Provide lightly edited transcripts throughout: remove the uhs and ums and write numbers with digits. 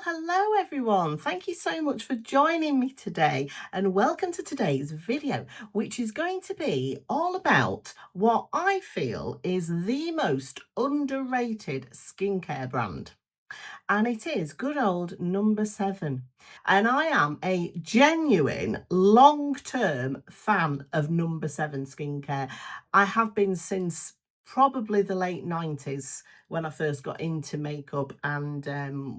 Well, hello everyone. Thank you so much for joining me today and welcome to today's video, which is going to be all about what I feel is the most underrated skincare brand. And it is good old No7. And I am a genuine long-term fan of No7 skincare. I have been since probably the late 90s when I first got into makeup and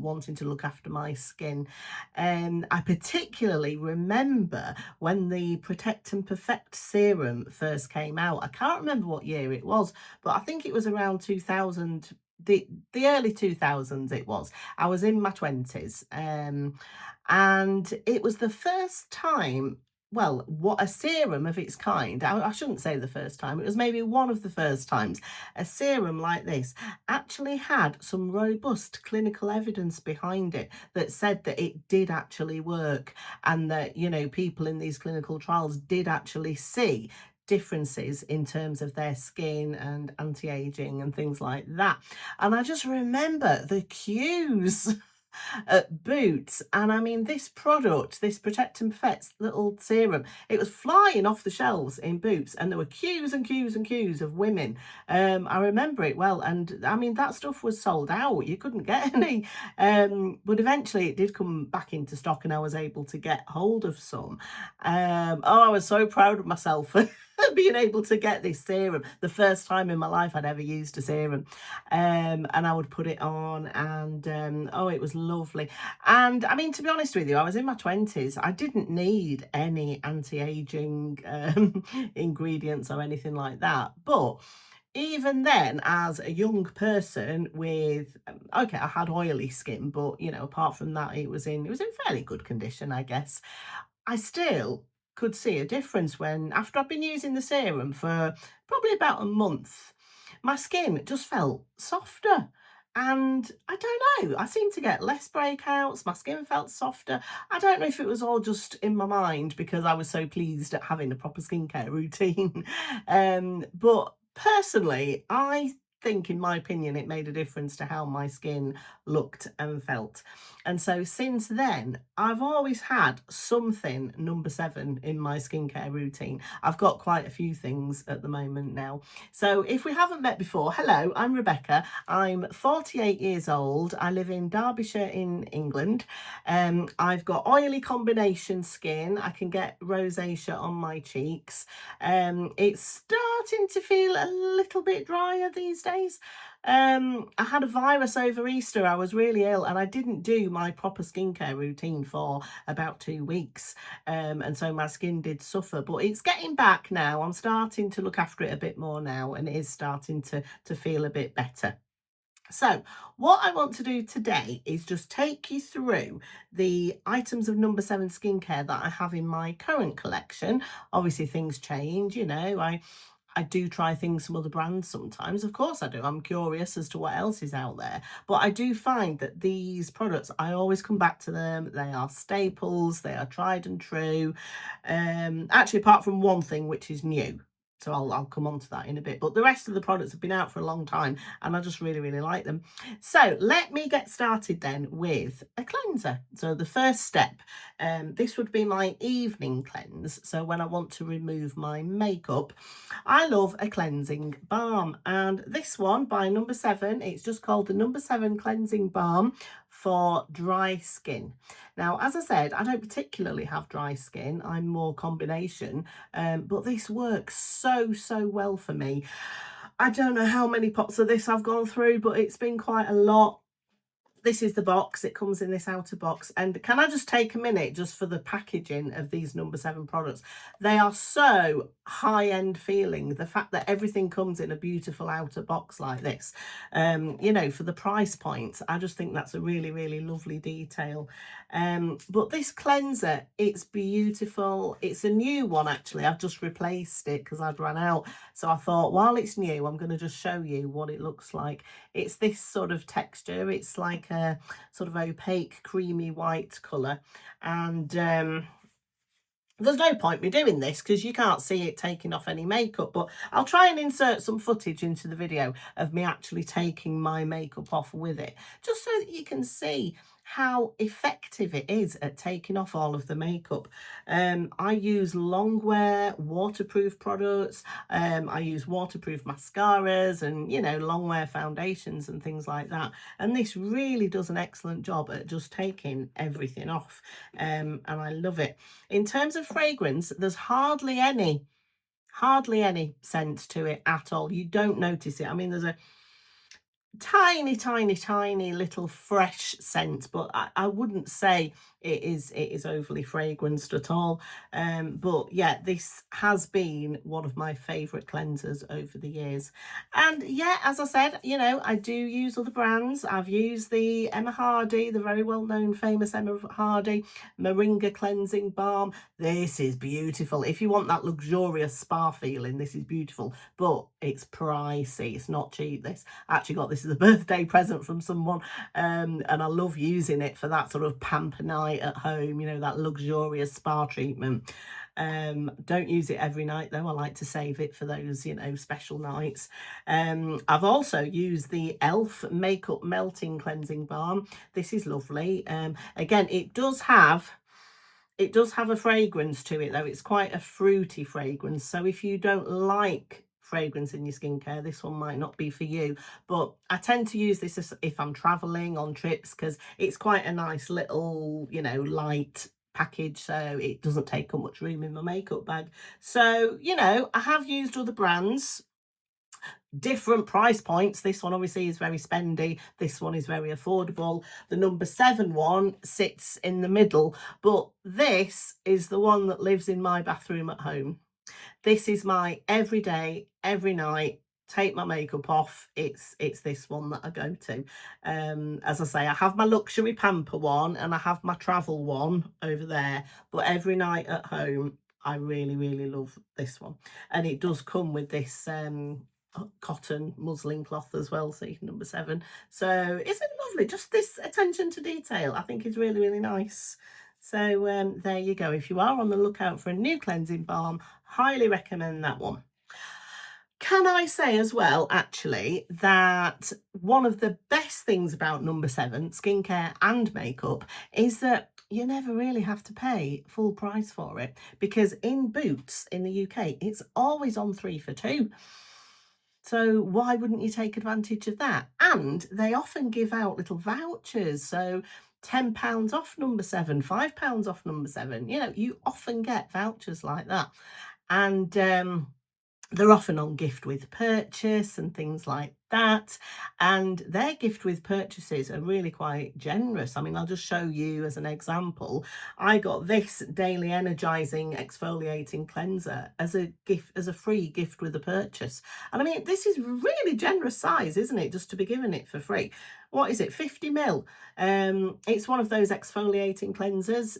wanting to look after my skin. I particularly remember when the Protect and Perfect serum first came out. I can't remember what year it was, but I think it was around 2000, the early 2000s it was. I was in my 20s, and it was the first time, well, what a serum of its kind. I shouldn't say the first time, it was maybe one of the first times a serum like this actually had some robust clinical evidence behind it that said that it did actually work, and that, you know, people in these clinical trials did actually see differences in terms of their skin and anti-aging and things like that. And I just remember the queues at Boots. And I mean, this product, this Protect and Perfect little serum, it was flying off the shelves in Boots, and there were queues and queues and queues of women. I remember it well. And I mean, that stuff was sold out. You couldn't get any. But eventually it did come back into stock and I was able to get hold of some. Oh, I was so proud of myself for being able to get this serum. The first time in my life I'd ever used a serum. And I would put it on, and oh, it was lovely. And I mean, to be honest with you, I was in my 20s. I didn't need any anti-aging ingredients or anything like that. But even then, as a young person with okay, I had oily skin, but you know, apart from that, it was in fairly good condition, I guess. I still could see a difference when, after I've been using the serum for probably about a month, my skin just felt softer. And I don't know, I seemed to get less breakouts, my skin felt softer. I don't know if it was all just in my mind because I was so pleased at having a proper skincare routine. But personally, I think, in my opinion, it made a difference to how my skin looked and felt. And so since then, I've always had something No7 in my skincare routine. I've got quite a few things at the moment now. So if we haven't met before, hello, I'm Rebecca. I'm 48 years old. I live in Derbyshire in England. I've got oily combination skin. I can get rosacea on my cheeks. It's starting to feel a little bit drier these days. I had a virus over Easter. I was really ill and I didn't do my proper skincare routine for about 2 weeks. And so my skin did suffer, but it's getting back now. I'm starting to look after it a bit more now, and it is starting to feel a bit better. So what I want to do today is just take you through the items of No7 skincare that I have in my current collection. Obviously things change, you know, I do try things from other brands sometimes. Of course I do. I'm curious as to what else is out there. But I do find that these products, I always come back to them. They are staples. They are tried and true. Actually, apart from one thing, which is new. So I'll come on to that in a bit. But the rest of the products have been out for a long time and I just really, really like them. So let me get started then with a cleanser. So the first step, this would be my evening cleanse. So when I want to remove my makeup, I love a cleansing balm, and this one by No7, it's just called the No7 Cleansing Balm for dry skin. Now, as I said, I don't particularly have dry skin. I'm more combination, but this works so well for me. I don't know how many pots of this I've gone through, but it's been quite a lot. This is the box. It comes in this outer box. And can I just take a minute just for the packaging of these No7 products? They are so high-end feeling. The fact that everything comes in a beautiful outer box like this, you know, for the price point, I just think that's a really, really lovely detail. But this cleanser, it's beautiful. It's a new one, actually. I've just replaced it because I'd run out. So I thought, while it's new, I'm going to just show you what it looks like. It's this sort of texture. It's like a sort of opaque creamy white colour, and there's no point me doing this because you can't see it taking off any makeup, but I'll try and insert some footage into the video of me actually taking my makeup off with it, just so that you can see how effective it is at taking off all of the makeup. I use long wear waterproof products. I use waterproof mascaras and, long wear foundations and things like that. And this really does an excellent job at just taking everything off. And I love it. In terms of fragrance, there's hardly any scent to it at all. You don't notice it. I mean, there's a tiny little fresh scent, but I wouldn't say it is overly fragranced at all. But yeah, this has been one of my favorite cleansers over the years. And yeah, as I said, I do use other brands. I've used the Emma Hardy, the very well known famous Emma Hardy Moringa Cleansing Balm. This is beautiful. If you want that luxurious spa feeling, this is beautiful, but it's pricey. It's not cheap. This I actually got this as a birthday present from someone, and I love using it for that sort of pamper night at home, that luxurious spa treatment. Don't use it every night though. I like to save it for those, special nights. I've also used the Elf Makeup Melting Cleansing Balm. This is lovely. Again, it does have a fragrance to it though. It's quite a fruity fragrance. So if you don't like fragrance in your skincare, this one might not be for you. But I tend to use this if I'm traveling on trips, because it's quite a nice little, light package, so it doesn't take up much room in my makeup bag. So, I have used other brands, different price points. This one obviously is very spendy, this one is very affordable. The No7 one sits in the middle, but this is the one that lives in my bathroom at home. This is my everyday, every night, take my makeup off. It's this one that I go to. As I say, I have my luxury pamper one and I have my travel one over there, but every night at home I really love this one. And it does come with this cotton muslin cloth as well, so No7. So isn't it lovely? Just this attention to detail I think is really nice. So there you go. If you are on the lookout for a new cleansing balm, highly recommend that one. Can I say as well, actually, that one of the best things about No7 skincare and makeup is that you never really have to pay full price for it, because in Boots in the UK, it's always on 3 for 2. So why wouldn't you take advantage of that? And they often give out little vouchers. So £10 off No7, £5 off No7. You often get vouchers like that. And they're often on gift with purchase and things like that. And their gift with purchases are really quite generous. I mean, I'll just show you as an example. I got this daily energizing exfoliating cleanser as a gift, as a free gift with a purchase. And I mean, this is really generous size, isn't it? Just to be given it for free. What is it? 50 ml. It's one of those exfoliating cleansers.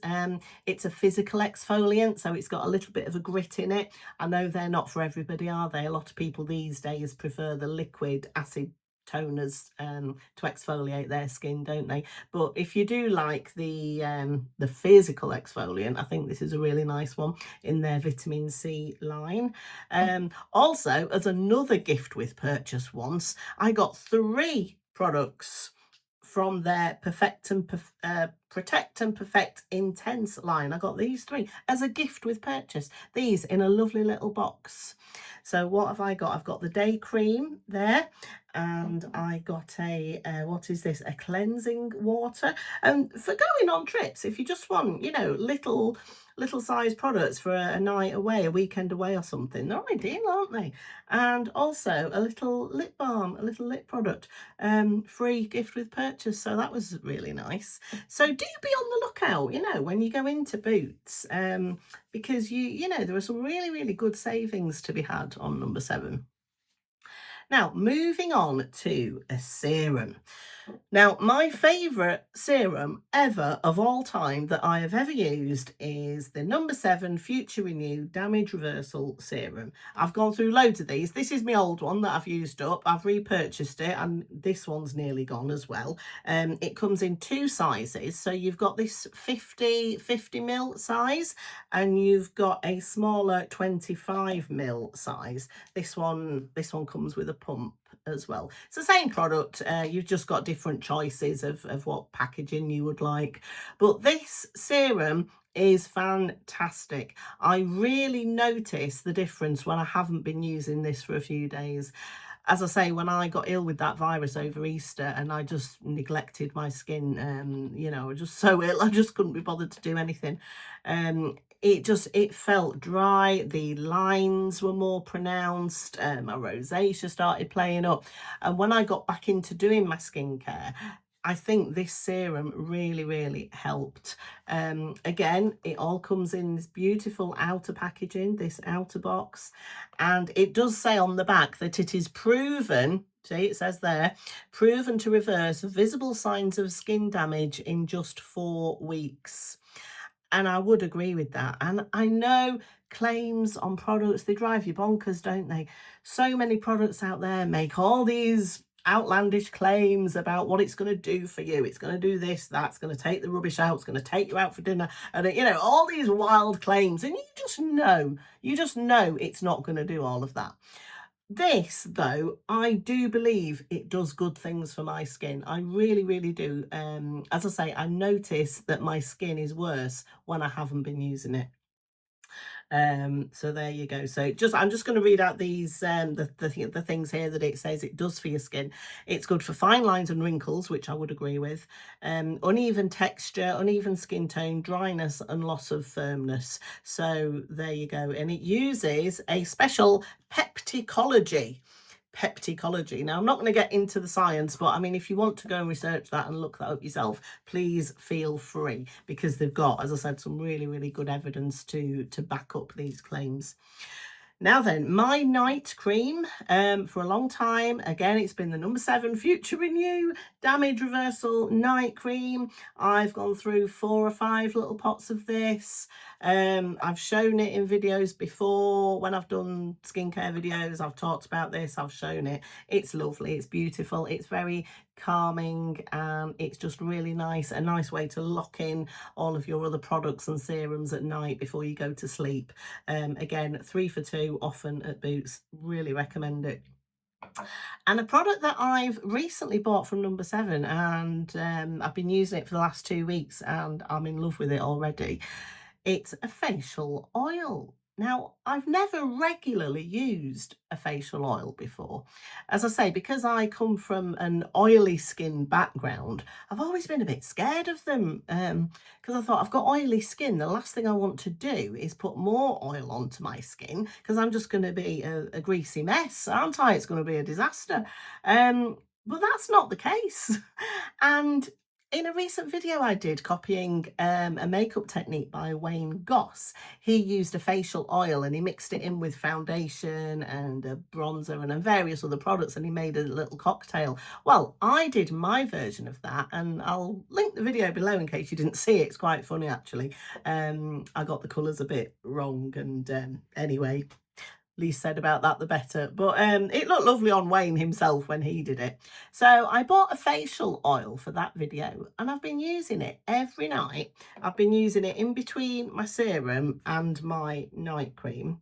It's a physical exfoliant, so it's got a little bit of a grit in it. I know they're not for everybody, are they? A lot of people these days prefer the liquid acid toners to exfoliate their skin, don't they? But if you do like the physical exfoliant, I think this is a really nice one in their vitamin C line. Also, as another gift with purchase once, I got 3 products from their Protect and Perfect Intense line. I got these 3 as a gift with purchase. These in a lovely little box. So what have I got? I've got the day cream there, and I got a what is this? A cleansing water. And for going on trips, if you just want, little size products for a night away, a weekend away or something, they're ideal, aren't they? And also a little lip balm, a little lip product, free gift with purchase. So that was really nice. So do be on the lookout, when you go into Boots, because there are some really good savings to be had on No7. Now, moving on to a serum. Now, my favourite serum ever of all time that I have ever used is the No7 Future Renew Damage Reversal Serum. I've gone through loads of these. This is my old one that I've used up. I've repurchased it, and this one's nearly gone as well. It comes in 2 sizes. So you've got this 50 ml size, and you've got a smaller 25 ml size. This one comes with a pump as well. It's the same product, you've just got different choices of what packaging you would like. But this serum is fantastic. I really notice the difference when I haven't been using this for a few days. As I say, when I got ill with that virus over Easter and I just neglected my skin, you know, I was just so ill, I just couldn't be bothered to do anything. It felt dry, the lines were more pronounced, my rosacea started playing up. And when I got back into doing my skincare, I think this serum really, really helped. Again, it all comes in this beautiful outer packaging, this outer box, and it does say on the back that it is proven, see it says there, proven to reverse visible signs of skin damage in just 4 weeks. And I would agree with that. And I know claims on products, they drive you bonkers, don't they? So many products out there make all these outlandish claims about what it's going to do for you. It's going to do this, that's going to take the rubbish out, it's going to take you out for dinner, and you know, all these wild claims. And you just know it's not going to do all of that. This, though, I do believe it does good things for my skin. I really, really do. As I say, I notice that my skin is worse when I haven't been using it. So there you go. So I'm just going to read out these the things here that it says it does for your skin. It's good for fine lines and wrinkles, which I would agree with. Uneven texture, uneven skin tone, dryness and loss of firmness. So there you go. And it uses a special pepticology. Now, I'm not going to get into the science, but I mean, if you want to go and research that and look that up yourself, please feel free, because they've got, as I said, some really, really good evidence to back up these claims. Now then, my night cream, for a long time, again, it's been the No7 Future Renew Damage Reversal Night Cream. I've gone through 4 or 5 little pots of this. I've shown it in videos before. When I've done skincare videos, I've talked about this, I've shown it. It's lovely, it's beautiful, it's very calming, and it's just really nice, a nice way to lock in all of your other products and serums at night before you go to sleep. Again, 3 for 2 often at Boots, really recommend it. And a product that I've recently bought from No7, and I've been using it for the last 2 weeks and I'm in love with it already. It's a facial oil. Now, I've never regularly used a facial oil before. As I say, because I come from an oily skin background, I've always been a bit scared of them, because I thought, I've got oily skin. The last thing I want to do is put more oil onto my skin, because I'm just going to be a greasy mess, aren't I? It's going to be a disaster. But that's not the case. And in a recent video I did copying a makeup technique by Wayne Goss, he used a facial oil and he mixed it in with foundation and a bronzer and various other products, and he made a little cocktail. Well, I did my version of that, and I'll link the video below in case you didn't see it. It's quite funny, actually. I got the colours a bit wrong, and anyway, least said about that the better. But it looked lovely on Wayne himself when he did it. So I bought a facial oil for that video, and I've been using it every night. I've been using it in between my serum and my night cream.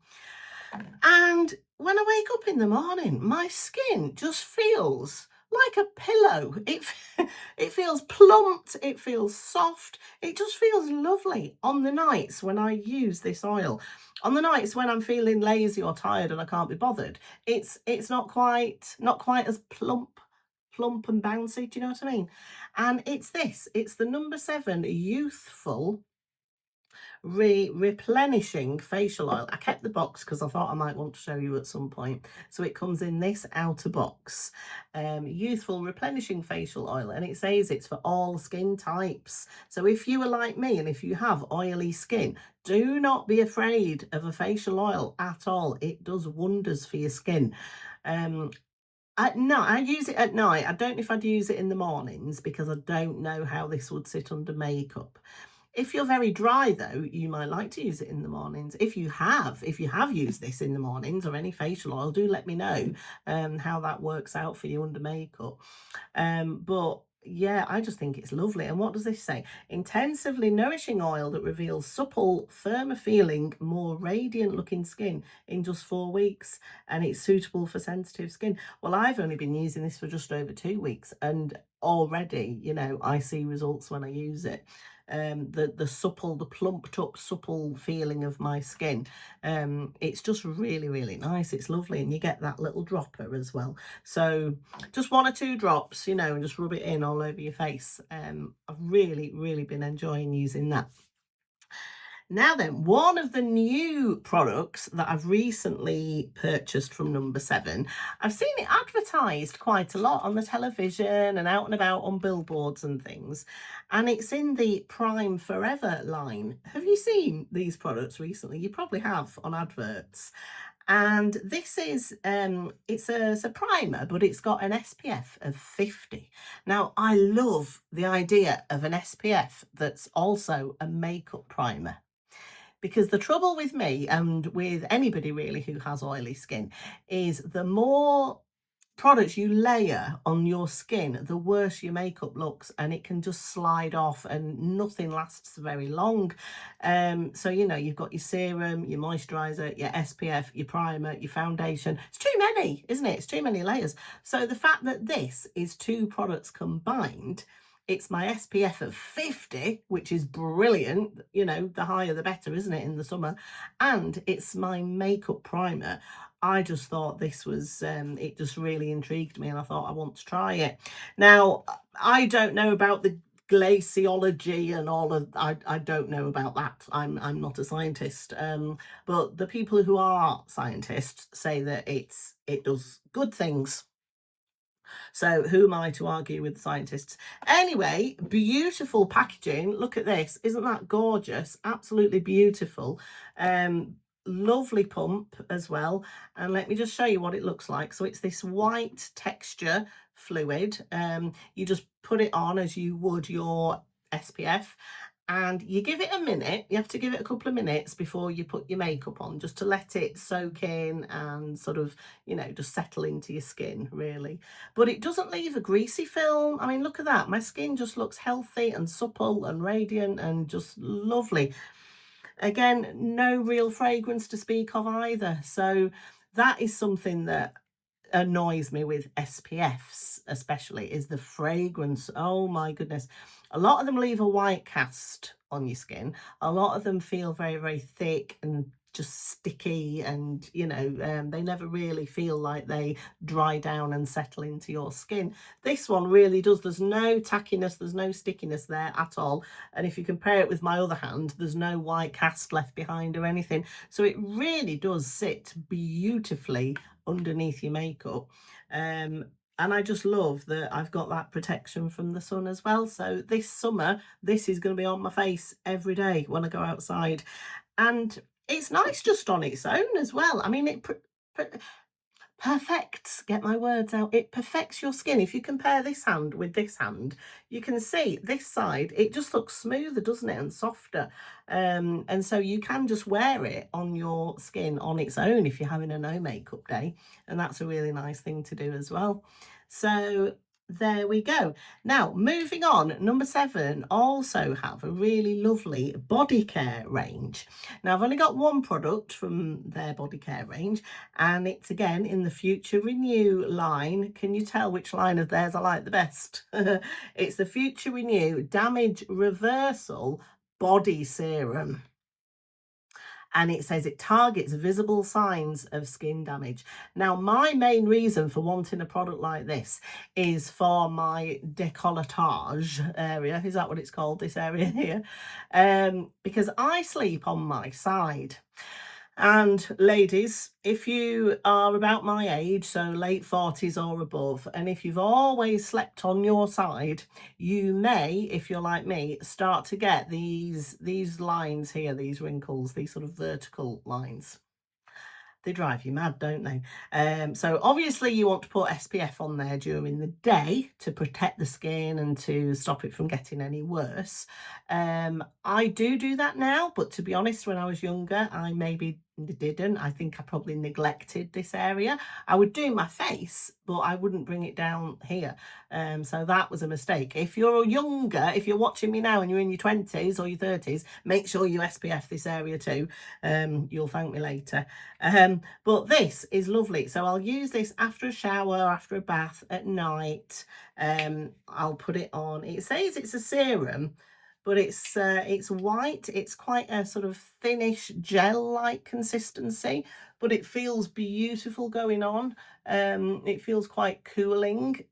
And when I wake up in the morning, my skin just feels like a pillow. It feels plumped, it feels soft, it just feels lovely on the nights when I use this oil. On the nights when I'm feeling lazy or tired and I can't be bothered, it's not quite as plump and bouncy, do you know what I mean? And it's the No7 Youthful replenishing facial oil. I kept the box because I thought I might want to show you at some point. So it comes in this outer box, youthful replenishing facial oil, and it says it's for all skin types. So if you are like me and if you have oily skin, do not be afraid of a facial oil at all. It does wonders for your skin. At night, I use it at night. I don't know if I'd use it in the mornings because I don't know how this would sit under makeup. If you're very dry, though, you might like to use it in the mornings. If you have used this in the mornings, or any facial oil, do let me know how that works out for you under makeup. But Yeah, I just think it's lovely. And what does this say? Intensively nourishing oil that reveals supple, firmer feeling, more radiant looking skin in just 4 weeks. And it's suitable for sensitive skin. Well, I've only been using this for just over 2 weeks. And already, I see results when I use it. The supple, the plumped up, supple feeling of my skin. It's just really, really nice. It's lovely. And you get that little dropper as well. So just 1 or 2 drops, and just rub it in all over your face. I've really, really been enjoying using that. Now then, one of the new products that I've recently purchased from No7, I've seen it advertised quite a lot on the television and out and about on billboards and things, and it's in the Prime Forever line. Have you seen these products recently? You probably have on adverts. And this is it's a primer, but it's got an SPF of 50. Now I love the idea of an SPF that's also a makeup primer, because the trouble with me and with anybody really who has oily skin is the more products you layer on your skin, the worse your makeup looks, and it can just slide off and nothing lasts very long. So you've got your serum, your moisturizer, your SPF, your primer, your foundation. It's too many, isn't it? It's too many layers. So the fact that this is 2 products combined, it's my SPF of 50, which is brilliant. The higher the better, isn't it, in the summer? And it's my makeup primer. I just thought this was, it just really intrigued me, and I thought I want to try it. Now, I don't know about the glaciology and all of, I don't know about that. I'm not a scientist. But the people who are scientists say that it does good things. So who am I to argue with the scientists? Anyway, beautiful packaging. Look at this. Isn't that gorgeous? Absolutely beautiful. Lovely pump as well. And let me just show you what it looks like. So it's this white texture fluid. You just put it on as you would your SPF, and you give it a minute. You have to give it a couple of minutes before you put your makeup on, just to let it soak in and sort of, just settle into your skin, really. But it doesn't leave a greasy film. I mean, look at that. My skin just looks healthy and supple and radiant and just lovely. Again, no real fragrance to speak of either. So that is something that annoys me with SPFs, especially, is the fragrance. Oh my goodness. A lot of them leave a white cast on your skin. A lot of them feel very, very thick and just sticky, and they never really feel like they dry down and settle into your skin. This one really does. There's no tackiness, there's no stickiness there at all. And if you compare it with my other hand, there's no white cast left behind or anything. So it really does sit beautifully underneath your makeup. And I just love that I've got that protection from the sun as well. So this summer, this is going to be on my face every day when I go outside. And it's nice just on its own as well. I mean, perfects, get my words out, it perfects your skin. If you compare this hand with this hand, you can see this side, it just looks smoother, doesn't it, and softer. And so you can just wear it on your skin on its own if you're having a no makeup day, and that's a really nice thing to do as well. So there we go. Now, moving on, No7 also have a really lovely body care range. Now, I've only got one product from their body care range, and it's again in the Future Renew line. Can you tell which line of theirs I like the best? It's the Future Renew Damage Reversal Body Serum, and it says it targets visible signs of skin damage. Now, my main reason for wanting a product like this is for my décolletage area. Is that what it's called, this area here? Because I sleep on my side. And ladies, if you are about my age, so late 40s or above, and if you've always slept on your side, you may, if you're like me, start to get these lines here, these wrinkles, these sort of vertical lines. They drive you mad, don't they? So obviously you want to put SPF on there during the day to protect the skin and to stop it from getting any worse. I do that now, but to be honest, when I was younger, I maybe didn't. I think I probably neglected this area. I would do my face, but I wouldn't bring it down here. So that was a mistake. If you're younger, if you're watching me now and you're in your 20s or your 30s, make sure you SPF this area too. You'll thank me later. But this is lovely. So I'll use this after a shower, after a bath, at night. I'll put it on. It says it's a serum, but it's white. It's quite a sort of thinnish gel-like consistency, but it feels beautiful going on. It feels quite cooling,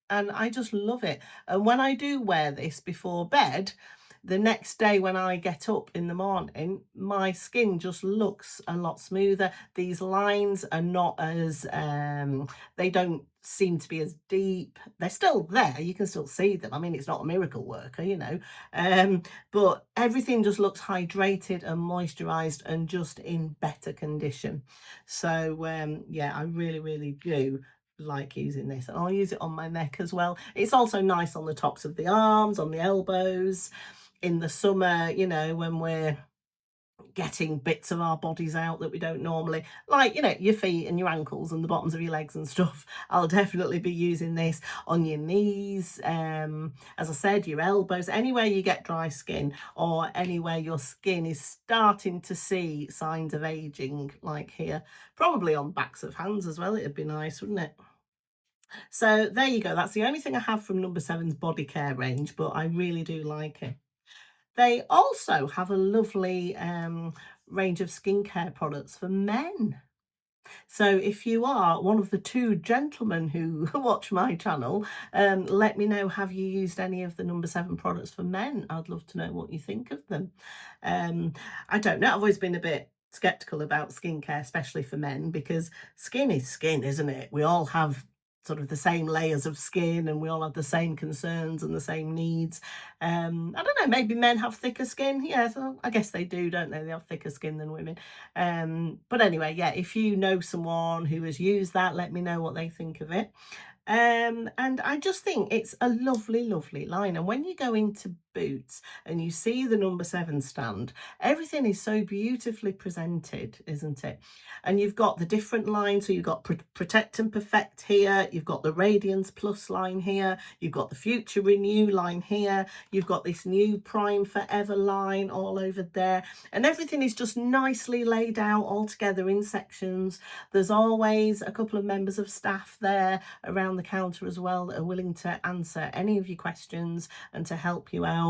and I just love it. And when I do wear this before bed, the next day when I get up in the morning, my skin just looks a lot smoother. These lines are not as, they don't seem to be as deep. They're still there. You can still see them. I mean, it's not a miracle worker, you know, but everything just looks hydrated and moisturized and just in better condition. So, yeah, I really, really do like using this, and I'll use it on my neck as well. It's also nice on the tops of the arms, on the elbows in the summer, you know, when we're getting bits of our bodies out that we don't normally, like, you know, your feet and your ankles and the bottoms of your legs and stuff. I'll definitely be using this on your knees, as I said, your elbows, anywhere you get dry skin or anywhere your skin is starting to see signs of aging, like here, probably on backs of hands as well. It'd be nice, wouldn't it? So there you go. That's the only thing I have from No7's body care range, but I really do like it. They also have a lovely range of skincare products for men. So if you are one of the two gentlemen who watch my channel, let me know, have you used any of the No7 products for men? I'd love to know what you think of them. Um, I don't know. I've always been a bit skeptical about skincare, especially for men, because skin is skin, isn't it? We all have sort of the same layers of skin and we all have the same concerns and the same needs. I don't know, maybe men have thicker skin. Yeah, so I guess they do, don't they? They have thicker skin than women. But anyway, yeah, if you know someone who has used that, let me know what they think of it. And I just think it's a lovely, lovely line. And when you go into Boots and you see the No7 stand, everything is so beautifully presented, isn't it? And you've got the different lines. So you've got Protect and Perfect here. You've got the Radiance Plus line here. You've got the Future Renew line here. You've got this new Prime Forever line all over there. And everything is just nicely laid out all together in sections. There's always a couple of members of staff there around the counter as well that are willing to answer any of your questions and to help you out.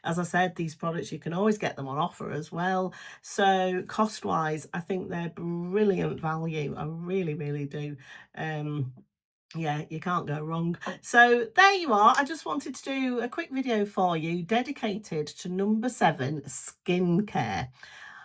As I said, these products, you can always get them on offer as well. So cost wise, I think they're brilliant value. I really, really do. Yeah, you can't go wrong. So there you are. I just wanted to do a quick video for you dedicated to No7 skincare.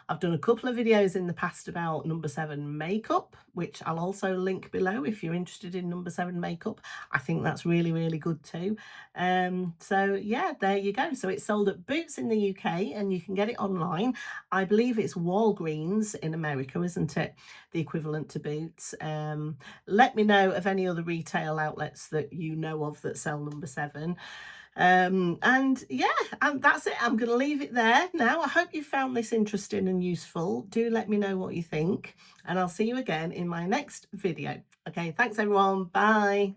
I've done a couple of videos in the past about No7 makeup, which I'll also link below if you're interested in No7 makeup. I think that's really, really good too. So yeah, there you go. So it's sold at Boots in the UK and you can get it online. I believe it's Walgreens in America, isn't it? The equivalent to Boots. Let me know of any other retail outlets that you know of that sell No7. And yeah, and that's it. I'm going to leave it there now. I hope you found this interesting and useful. Do let me know what you think, and I'll see you again in my next video. Okay, thanks everyone. Bye.